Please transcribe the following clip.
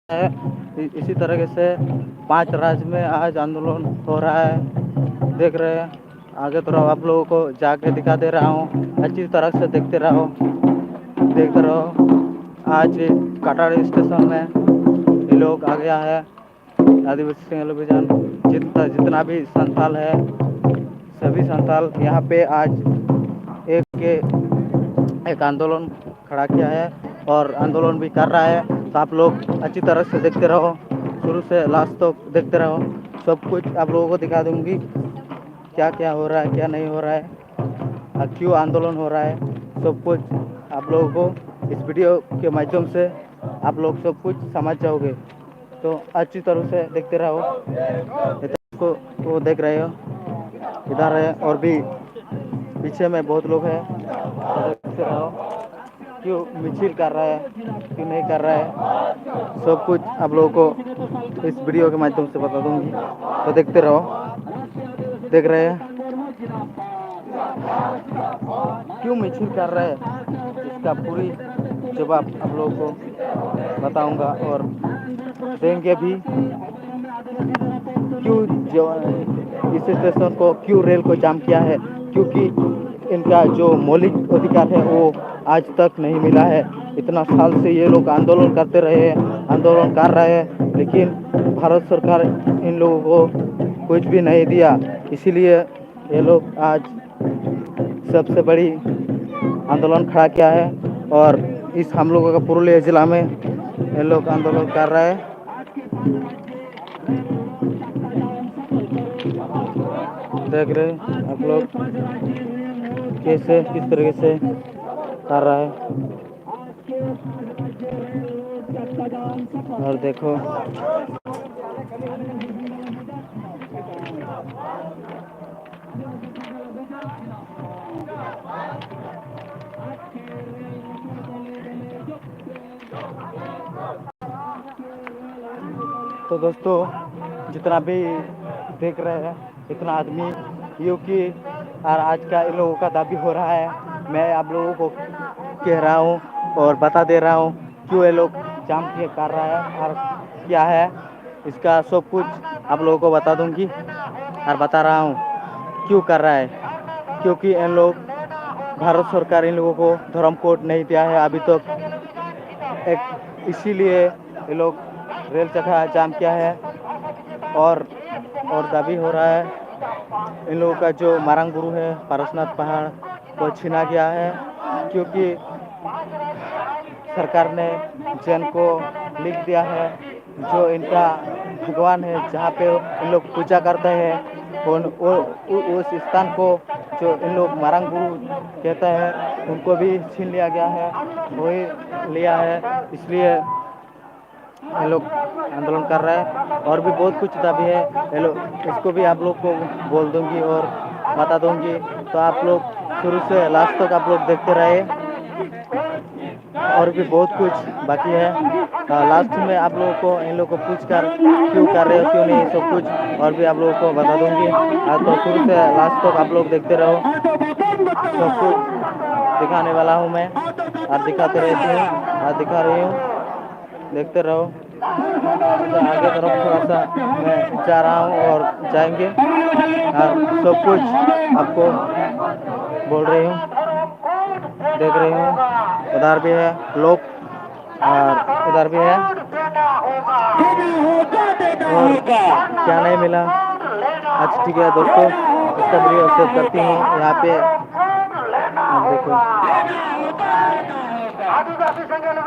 है। इसी तरीके से 5 राज्य में आज आंदोलन हो रहा है। देख रहे हैं, आगे तरफ आप लोगों को जाके दिखा दे रहा हूँ। अच्छी तरह से देखते रहो, देखते रहो। आज काटाड़ी स्टेशन में ये लोग आ गया है। आदिवासी सिंह अभियान जितना भी संथाल है, सभी संथाल यहाँ पे आज एक आंदोलन खड़ा किया है और आंदोलन भी कर रहा है। तो आप लोग अच्छी तरह से देखते रहो, शुरू से लास्ट तक देखते रहो। सब कुछ आप लोगों को दिखा दूंगी, क्या क्या हो रहा है, क्या नहीं हो रहा है, क्यों आंदोलन हो रहा है। सब कुछ आप लोगों को इस वीडियो के माध्यम से आप लोग सब कुछ समझ जाओगे। तो अच्छी तरह से देखते रहो। इसको वो देख रहे हो, इधर है और भी पीछे में बहुत लोग हैं। तो देखते रहो, क्यों मिছিল कर रहा है, क्यों नहीं कर रहा है, सब कुछ आप लोगों को इस वीडियो के माध्यम से बता दूंगी। तो देखते रहो। देख रहे हैं क्यों मिছিল कर रहा है, इसका पूरी जवाब आप लोगों को बताऊंगा और देंगे भी। क्यों इस स्टेशन को, क्यों रेल को जाम किया है, क्योंकि इनका जो मौलिक अधिकार है वो आज तक नहीं मिला है। इतना साल से ये लोग आंदोलन करते रहे हैं, आंदोलन कर रहे हैं, लेकिन भारत सरकार इन लोगों को कुछ भी नहीं दिया। इसीलिए ये लोग आज सबसे बड़ी आंदोलन खड़ा किया है और इस हम लोगों का पुरुलिया जिला में ये लोग आंदोलन कर रहे हैं। देख रहे हैं आप लोग कैसे किस तरीके से कर रहा है। और देखो तो दोस्तों, जितना भी देख रहे हैं इतना आदमी, क्योंकि और आज का इन लोगों का दाबी हो रहा है। मैं आप लोगों को कह रहा हूँ और बता दे रहा हूँ क्यों ये लोग जाम किए कर रहा है और क्या है, इसका सब कुछ आप लोगों को बता दूंगी और बता रहा हूँ क्यों कर रहा है। क्योंकि इन लोग, भारत सरकार इन लोगों को धर्म कोड नहीं दिया है अभी तक, इसीलिए ये लोग रेल चक्का जाम किया है और दाबी हो रहा है। इन लोगों का जो मारंग गुरु है पारसनाथ पहाड़ को छीना गया है, क्योंकि सरकार ने जैन को लिख दिया है जो इनका भगवान है, जहाँ पे इन लोग पूजा करते हैं उस स्थान को जो इन लोग मारंग गुरु कहते हैं उनको भी छीन लिया गया है, वही लिया है। इसलिए ये लोग आंदोलन कर रहे हैं और भी बहुत कुछ दाबी है। ये लोग, इसको भी आप लोग को बोल दूंगी और बता दूंगी। तो आप लोग शुरू से लास्ट तक आप लोग देखते रहे, और भी बहुत कुछ बाकी है। लास्ट में आप लोगों को इन लोगों को पूछ कर क्यों कर रहे हो क्यों नहीं, सब कुछ और भी आप लोगों को बता दूंगी। तो शुरू से लास्ट तक आप लोग देखते रहो, सब कुछ दिखाने वाला हूँ मैं और दिखाते रहती हूँ और दिखा रही हूँ, देखते रहो। तो आगे तरफ थोड़ा सा मैं जा रहा हूँ और जाएंगे और सब कुछ आपको बोल रही हूँ, देख रही हूँ। उधर भी है लोग और इधर भी है, और क्या नहीं मिला। अच्छा ठीक है दोस्तों, इसका वीडियो सेव करती हूँ यहाँ पे। आप देखो